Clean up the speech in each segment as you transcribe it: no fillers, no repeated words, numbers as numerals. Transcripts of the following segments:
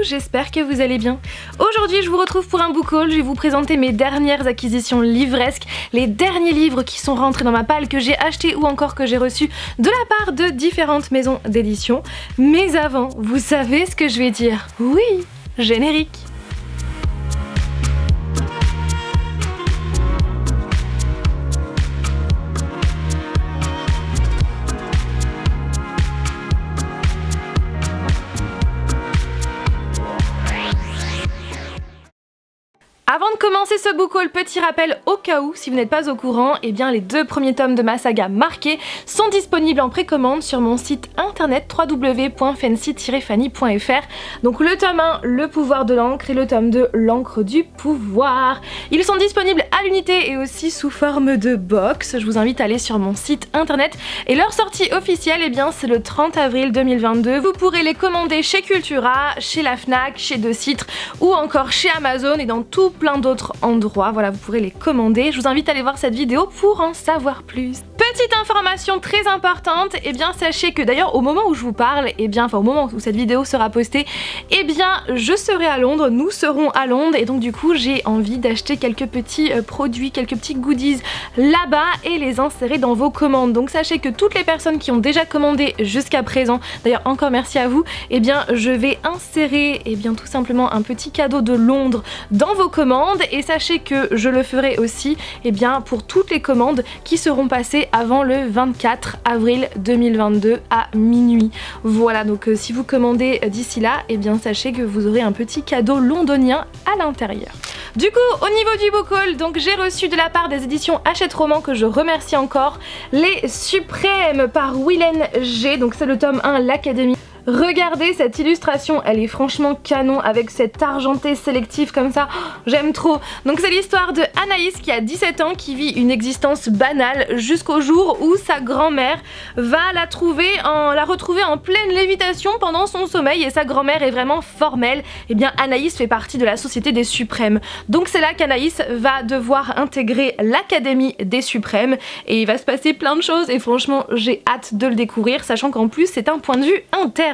j'espère que vous allez bien. Aujourd'hui je vous retrouve pour un book haul, je vais vous présenter mes dernières acquisitions livresques, les derniers livres qui sont rentrés dans ma palle, que j'ai achetés ou encore que j'ai reçus de la part de différentes maisons d'édition. Mais avant, vous savez ce que je vais dire? Oui, générique. Avant de commencer ce book haul, petit rappel au cas où, si vous n'êtes pas au courant, eh bien les 2 premiers tomes de ma saga Marqués sont disponibles en précommande sur mon site internet www.fancy-fanny.fr. Donc le tome 1, Le pouvoir de l'encre, et le tome 2, L'encre du pouvoir. Ils sont disponibles à l'unité et aussi sous forme de box. Je vous invite à aller sur mon site internet. Et leur sortie officielle, eh bien c'est le 30 avril 2022. Vous pourrez les commander chez Cultura, chez la Fnac, chez De Citre ou encore chez Amazon et dans tout plein d'autres endroits. Voilà, vous pourrez les commander. Je vous invite à aller voir cette vidéo pour en savoir plus. Petite information très importante, et bien sachez que d'ailleurs au moment où je vous parle, et bien enfin au moment où cette vidéo sera postée, et bien je serai à Londres, nous serons à Londres, et donc du coup j'ai envie d'acheter quelques petits produits, quelques petits goodies là-bas et les insérer dans vos commandes. Donc sachez que toutes les personnes qui ont déjà commandé jusqu'à présent, d'ailleurs encore merci à vous, et bien je vais insérer et bien tout simplement un petit cadeau de Londres dans vos commandes, et sachez que je le ferai aussi et bien pour toutes les commandes qui seront passées avant le 24 avril 2022 à minuit. Voilà, donc si vous commandez d'ici là, et bien sachez que vous aurez un petit cadeau londonien à l'intérieur. Du coup, au niveau du book haul, donc j'ai reçu de la part des éditions Hachette Roman, que je remercie encore, Les Suprêmes par Willen G. Donc c'est le tome 1, l'Académie. Regardez cette illustration, elle est franchement canon avec cette argenté sélectif comme ça, oh, j'aime trop. Donc c'est l'histoire de Anaïs qui a 17 ans, qui vit une existence banale jusqu'au jour où sa grand-mère va la retrouver en pleine lévitation pendant son sommeil, et sa grand-mère est vraiment formelle. Et bien Anaïs fait partie de la Société des Suprêmes. Donc c'est là qu'Anaïs va devoir intégrer l'Académie des Suprêmes, et il va se passer plein de choses, et franchement j'ai hâte de le découvrir, sachant qu'en plus c'est un point de vue interne.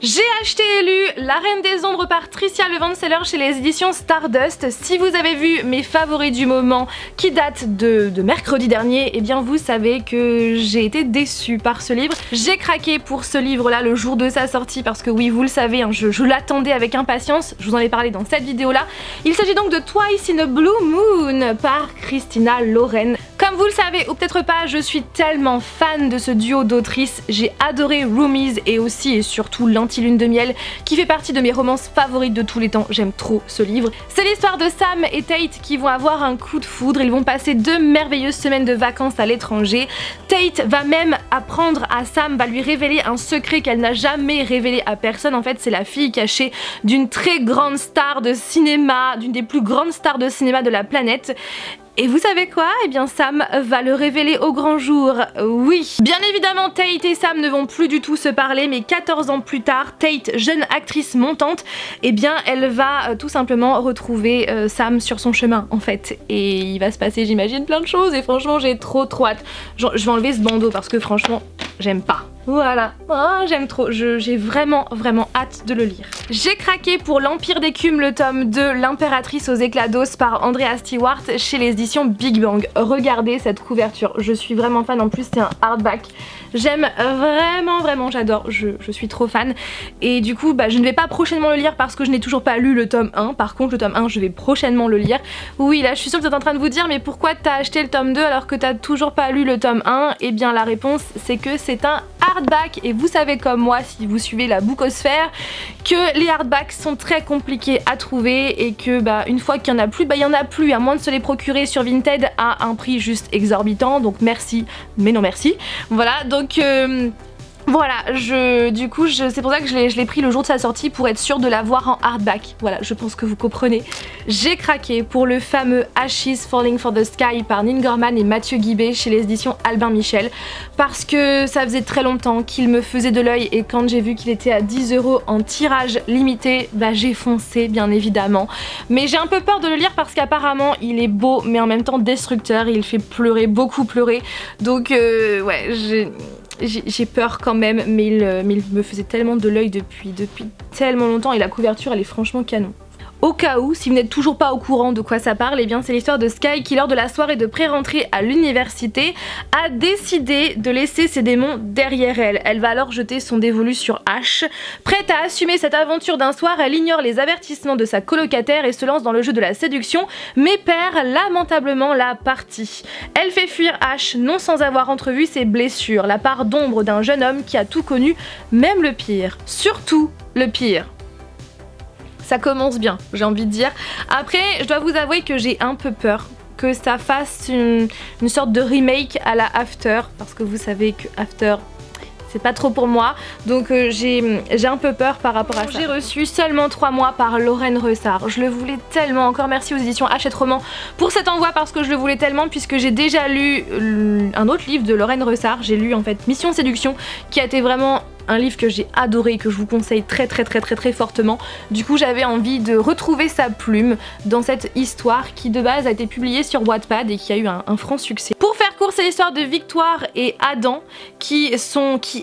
J'ai acheté et lu La Reine des Ombres par Tricia Levenseller chez les éditions Stardust. Si vous avez vu mes favoris du moment qui datent de mercredi dernier, et bien vous savez que j'ai été déçue par ce livre. J'ai craqué pour ce livre là le jour de sa sortie parce que oui, vous le savez, hein, je l'attendais avec impatience, je vous en ai parlé dans cette vidéo là. Il s'agit donc de Twice in a Blue Moon par Christina Lauren. Comme vous le savez ou peut-être pas, je suis tellement fan de ce duo d'autrices. J'ai adoré Roomies et aussi et surtout L'Anti-Lune de Miel, qui fait partie de mes romances favorites de tous les temps. J'aime trop ce livre. C'est l'histoire de Sam et Tate qui vont avoir un coup de foudre. Ils vont passer 2 merveilleuses semaines de vacances à l'étranger. Tate va même apprendre à Sam, va lui révéler un secret qu'elle n'a jamais révélé à personne. En fait, c'est la fille cachée d'une très grande star de cinéma, d'une des plus grandes stars de cinéma de la planète. Et vous savez quoi? Eh bien Sam va le révéler au grand jour, oui. Bien évidemment, Tate et Sam ne vont plus du tout se parler, mais 14 ans plus tard, Tate, jeune actrice montante, eh bien elle va tout simplement retrouver Sam sur son chemin en fait. Et il va se passer, j'imagine, plein de choses, et franchement j'ai trop hâte. Genre, je vais enlever ce bandeau parce que franchement, j'aime pas. Voilà, oh, j'aime trop, j'ai vraiment hâte de le lire. J'ai craqué pour L'Empire d'écume, le tome 2, L'impératrice aux éclats d'os par Andrea Stewart chez les éditions Big Bang. Regardez cette couverture, je suis vraiment fan, en plus c'est un hardback. J'aime vraiment, j'adore, je suis trop fan. Et du coup, je ne vais pas prochainement le lire parce que je n'ai toujours pas lu le tome 1. Par contre, le tome 1, je vais prochainement le lire. Oui, là, je suis sûre que vous êtes en train de vous dire, mais pourquoi t'as acheté le tome 2 alors que t'as toujours pas lu le tome 1? Eh bien, la réponse, c'est que c'est un hardback. Et vous savez comme moi, si vous suivez la bookosphère, que les hardbacks sont très compliqués à trouver et que une fois qu'il y en a plus, il y en a plus, à moins de se les procurer sur Vinted à un prix juste exorbitant. Donc merci, mais non merci. Voilà, donc voilà, du coup c'est pour ça que je l'ai pris le jour de sa sortie pour être sûre de l'avoir en hardback. Voilà, je pense que vous comprenez. J'ai craqué pour le fameux Ashes Falling for the Sky par Nin Gorman et Mathieu Guibé chez les éditions Albin Michel, parce que ça faisait très longtemps qu'il me faisait de l'œil, et quand j'ai vu qu'il était à 10 € en tirage limité, j'ai foncé bien évidemment. Mais j'ai un peu peur de le lire parce qu'apparemment il est beau mais en même temps destructeur, il fait pleurer, beaucoup pleurer. Donc ouais, j'ai peur quand même, mais il me faisait tellement de l'œil depuis tellement longtemps et la couverture elle est franchement canon. Au cas où, si vous n'êtes toujours pas au courant de quoi ça parle, eh bien c'est l'histoire de Sky qui lors de la soirée de pré-rentrée à l'université a décidé de laisser ses démons derrière elle. Elle va alors jeter son dévolu sur Ash. Prête à assumer cette aventure d'un soir, elle ignore les avertissements de sa colocataire et se lance dans le jeu de la séduction, mais perd lamentablement la partie. Elle fait fuir Ash, non sans avoir entrevu ses blessures, la part d'ombre d'un jeune homme qui a tout connu, même le pire. Surtout le pire. Ça commence bien, j'ai envie de dire. Après, je dois vous avouer que j'ai un peu peur que ça fasse une sorte de remake à la After, parce que vous savez que After, c'est pas trop pour moi, donc j'ai un peu peur par rapport à ça. J'ai reçu Seulement 3 mois par Lorraine Ressart. Je le voulais tellement, encore merci aux éditions Hachette Roman pour cet envoi parce que je le voulais tellement, puisque j'ai déjà lu un autre livre de Lorraine Ressart. J'ai lu en fait Mission Séduction, qui a été vraiment un livre que j'ai adoré et que je vous conseille très fortement. Du coup j'avais envie de retrouver sa plume dans cette histoire qui de base a été publiée sur Wattpad et qui a eu un franc succès. Pour faire court, c'est l'histoire de Victoire et Adam qui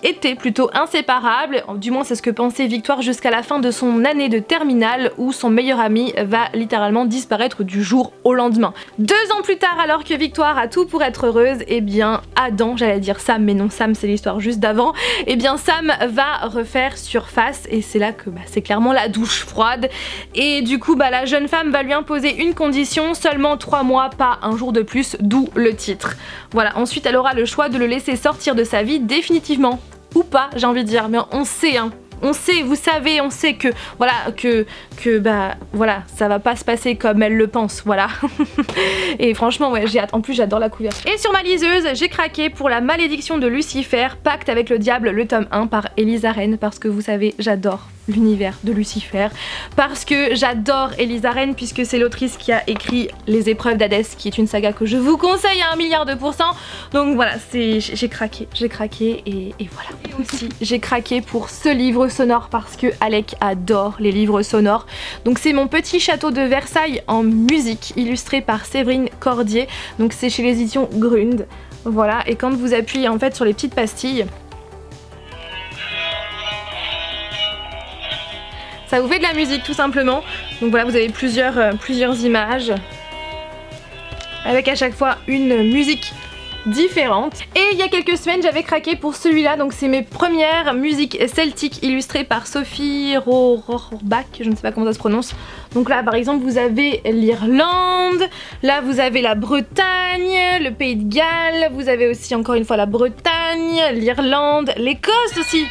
étaient plutôt inséparables, du moins c'est ce que pensait Victoire jusqu'à la fin de son année de terminale où son meilleur ami va littéralement disparaître du jour au lendemain. 2 ans plus tard, alors que Victoire a tout pour être heureuse, et bien Adam, j'allais dire Sam mais non, Sam c'est l'histoire juste d'avant, et bien Sam va refaire surface et c'est là que c'est clairement la douche froide et du coup la jeune femme va lui imposer une condition, seulement 3 mois, pas un jour de plus, d'où le titre. Voilà, ensuite elle aura le choix de le laisser sortir de sa vie définitivement ou pas, j'ai envie de dire, mais on sait on sait, vous savez, on sait que voilà, ça va pas se passer comme elle le pense, voilà. Et franchement, ouais, j'ai hâte. En plus, j'adore la couverture. Et sur ma liseuse, j'ai craqué pour La Malédiction de Lucifer, Pacte avec le diable, le tome 1 par Elisa Rennes, parce que vous savez, j'adore l'univers de Lucifer, parce que j'adore Elisa Rennes, puisque c'est l'autrice qui a écrit Les Épreuves d'Hadès, qui est une saga que je vous conseille à 1 milliard de %. Donc voilà, j'ai craqué et voilà. Et aussi, j'ai craqué pour ce livre sonore parce que Alec adore les livres sonores. Donc c'est Mon petit château de Versailles en musique, illustré par Séverine Cordier. Donc c'est chez les éditions Grund. Voilà, et quand vous appuyez en fait sur les petites pastilles, ça vous fait de la musique tout simplement. Donc voilà, vous avez plusieurs images avec à chaque fois une musique différentes. Et il y a quelques semaines j'avais craqué pour celui-là, donc c'est mes premières musiques celtiques illustrées par Sophie Rohrbach, je ne sais pas comment ça se prononce. Donc là par exemple vous avez l'Irlande, là vous avez la Bretagne, le Pays de Galles, vous avez aussi encore une fois la Bretagne, l'Irlande, l'Écosse aussi.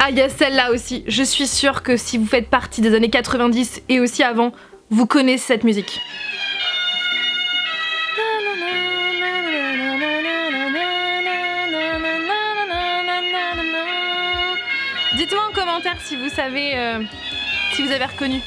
Ah, il y a celle-là aussi. Je suis sûre que si vous faites partie des années 90 et aussi avant, vous connaissez cette musique. Dites-moi en commentaire si vous savez, si vous avez reconnu.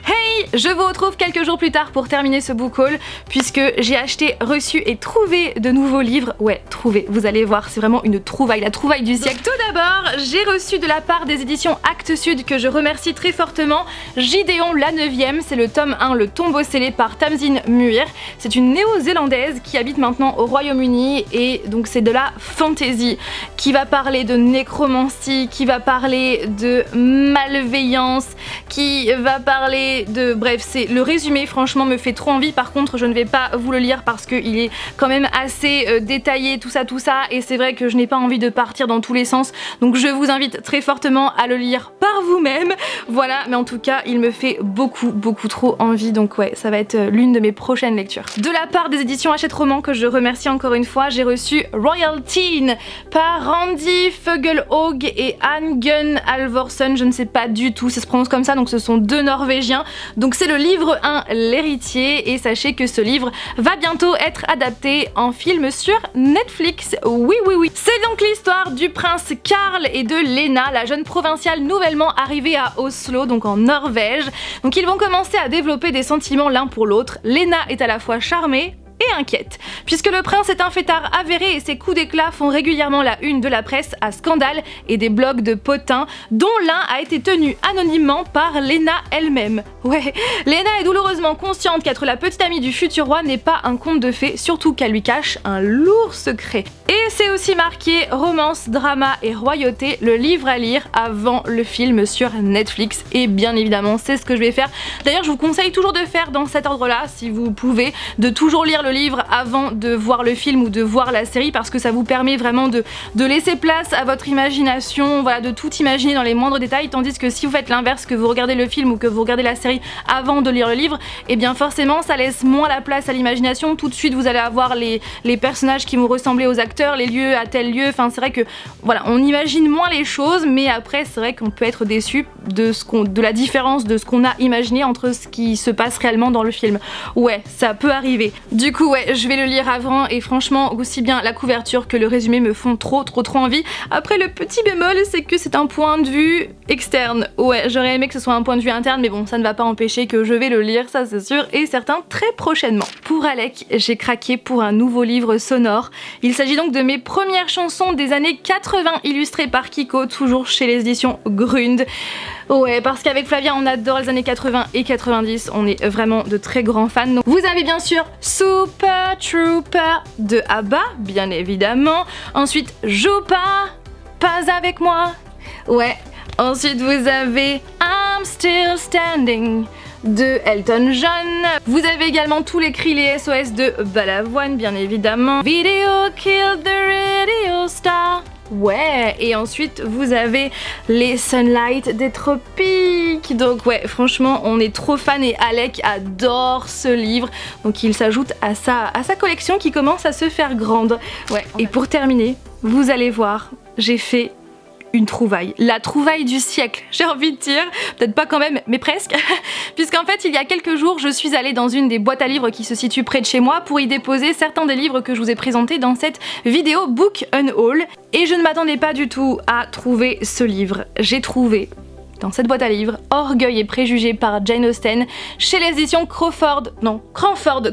Hey, je vous retrouve quelques jours plus tard pour terminer ce book haul, puisque j'ai acheté, reçu et trouvé de nouveaux livres. Ouais, trouvé, vous allez voir, c'est vraiment une trouvaille, la trouvaille du siècle. Tout d'abord, j'ai reçu de la part des éditions Actes Sud, que je remercie très fortement, Gideon la 9e, c'est le tome 1, Le tombeau scellé par Tamzin Muir. C'est une néo-zélandaise qui habite maintenant au Royaume-Uni et donc c'est de la fantasy qui va parler de nécromancie, qui va parler de malveillance, qui va parler de... Bref, c'est le résumé franchement me fait trop envie. Par contre je ne vais pas vous le lire parce qu'il est quand même assez détaillé, tout ça et c'est vrai que je n'ai pas envie de partir dans tous les sens, donc je vous invite très fortement à le lire par vous-même. Voilà, mais en tout cas il me fait beaucoup trop envie, donc ouais, ça va être l'une de mes prochaines lectures. De la part des éditions Hachette Roman, que je remercie encore une fois, j'ai reçu Royal Teen par Randy Fugelhaug et Anne Gunn Alvorsen, je ne sais pas du tout, ça se prononce comme ça, donc ce sont 2 Norvégiens. Donc c'est le livre 1, L'héritier, et sachez que ce livre va bientôt être adapté en film sur Netflix. Oui. C'est donc l'histoire du prince Karl et de Lena, la jeune provinciale nouvellement arrivée à Oslo, donc en Norvège. Donc ils vont commencer à développer des sentiments l'un pour l'autre. Lena est à la fois charmée et inquiète, puisque le prince est un fêtard avéré et ses coups d'éclat font régulièrement la une de la presse à scandale et des blogs de potins, dont l'un a été tenu anonymement par Lena elle-même. Ouais, Lena est douloureusement consciente qu'être la petite amie du futur roi n'est pas un conte de fées, surtout qu'elle lui cache un lourd secret. Et c'est aussi marqué romance, drama et royauté, le livre à lire avant le film sur Netflix, et bien évidemment c'est ce que je vais faire. D'ailleurs je vous conseille toujours de faire dans cet ordre-là, si vous pouvez, de toujours lire le livre avant de voir le film ou de voir la série, parce que ça vous permet vraiment de laisser place à votre imagination, voilà, de tout imaginer dans les moindres détails, tandis que si vous faites l'inverse, que vous regardez le film ou que vous regardez la série avant de lire le livre, et bien forcément ça laisse moins la place à l'imagination. Tout de suite vous allez avoir les personnages qui vont ressembler aux acteurs, les lieux à tel lieu, enfin c'est vrai que voilà, on imagine moins les choses, mais après c'est vrai qu'on peut être déçu de la différence de ce qu'on a imaginé entre ce qui se passe réellement dans le film. Ouais, ça peut arriver. Du coup ouais, je vais le lire avant, et franchement aussi bien la couverture que le résumé me font trop envie. Après le petit bémol, c'est que c'est un point de vue externe. Ouais, j'aurais aimé que ce soit un point de vue interne, mais bon, ça ne va pas empêcher que je vais le lire, ça c'est sûr et certain, très prochainement. Pour Alec, j'ai craqué pour un nouveau livre sonore. Il s'agit donc de mes premières chansons des années 80 illustrées par Kiko, toujours chez les éditions Grund. Ouais, parce qu'avec Flavia on adore les années 80 et 90, on est vraiment de très grands fans. Donc, vous avez bien sûr Super Trooper de ABBA, bien évidemment. Ensuite Joue pas avec moi. Ouais. Ensuite vous avez I'm Still Standing de Elton John. Vous avez également tous les cris, les SOS de Balavoine, bien évidemment. Video Kill the Radio Star. Ouais, et ensuite vous avez les Sunlight des tropiques. Donc ouais, franchement on est trop fan et Alec adore ce livre, donc il s'ajoute à sa collection qui commence à se faire grande. Ouais, et pour terminer, vous allez voir, j'ai fait une trouvaille. La trouvaille du siècle, j'ai envie de dire. Peut-être pas quand même, mais presque. Puisqu'en fait, il y a quelques jours, je suis allée dans une des boîtes à livres qui se situe près de chez moi pour y déposer certains des livres que je vous ai présentés dans cette vidéo Book Unhaul. Et je ne m'attendais pas du tout à trouver ce livre. J'ai trouvé dans cette boîte à livres Orgueil et préjugés par Jane Austen chez les éditions Cranford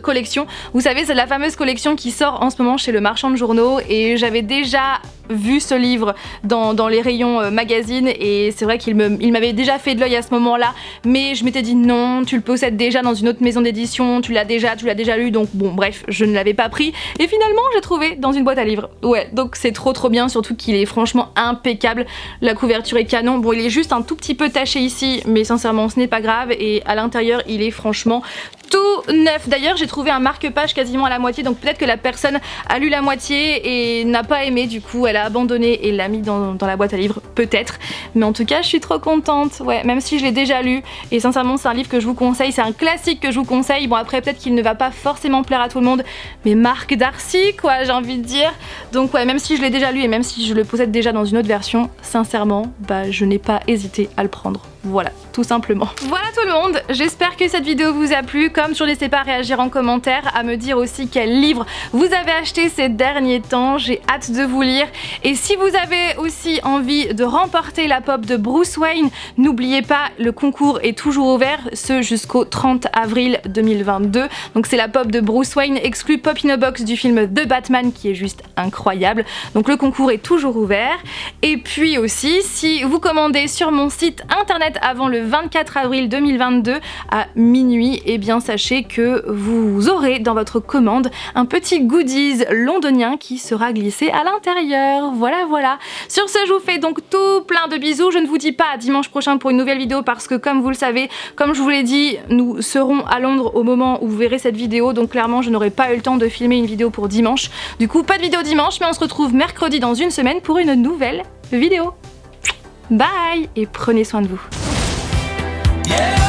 Collection. Vous savez, c'est la fameuse collection qui sort en ce moment chez le marchand de journaux, et j'avais déjà vu ce livre dans les rayons magazines, et c'est vrai qu'il m'avait déjà fait de l'œil à ce moment-là, mais je m'étais dit non, tu le possèdes déjà dans une autre maison d'édition, tu l'as déjà lu, donc bon bref, je ne l'avais pas pris, et finalement j'ai trouvé dans une boîte à livres. Ouais, donc c'est trop bien, surtout qu'il est franchement impeccable, la couverture est canon. Bon, il est juste un tout petit peu taché ici, mais sincèrement ce n'est pas grave, et à l'intérieur il est franchement tout neuf. D'ailleurs j'ai trouvé un marque-page quasiment à la moitié, donc peut-être que la personne a lu la moitié et n'a pas aimé, du coup elle a abandonné et l'a mis dans la boîte à livres, peut-être. Mais en tout cas je suis trop contente, ouais, même si je l'ai déjà lu, et sincèrement c'est un livre que je vous conseille, c'est un classique que je vous conseille. Bon après peut-être qu'il ne va pas forcément plaire à tout le monde, mais Marc Darcy quoi, j'ai envie de dire. Donc ouais, même si je l'ai déjà lu et même si je le possède déjà dans une autre version, sincèrement bah je n'ai pas hésité à le prendre. Voilà, tout simplement. Voilà tout le monde, j'espère que cette vidéo vous a plu. Comme toujours, n'hésitez pas à réagir en commentaire, à me dire aussi quel livre vous avez acheté ces derniers temps, j'ai hâte de vous lire. Et si vous avez aussi envie de remporter la pop de Bruce Wayne, n'oubliez pas, le concours est toujours ouvert, ce jusqu'au 30 avril 2022. Donc c'est la pop de Bruce Wayne, exclue Pop in a Box du film The Batman, qui est juste incroyable. Donc le concours est toujours ouvert. Et puis aussi, si vous commandez sur mon site internet avant le 24 avril 2022 à minuit, et bien sachez que vous aurez dans votre commande un petit goodies londonien qui sera glissé à l'intérieur. Voilà. Sur ce, je vous fais donc tout plein de bisous. Je ne vous dis pas à dimanche prochain pour une nouvelle vidéo, parce que comme vous le savez, comme je vous l'ai dit, nous serons à Londres au moment où vous verrez cette vidéo, donc clairement je n'aurai pas eu le temps de filmer une vidéo pour dimanche. Du coup pas de vidéo dimanche, mais on se retrouve mercredi dans une semaine pour une nouvelle vidéo. Bye et prenez soin de vous. Yeah.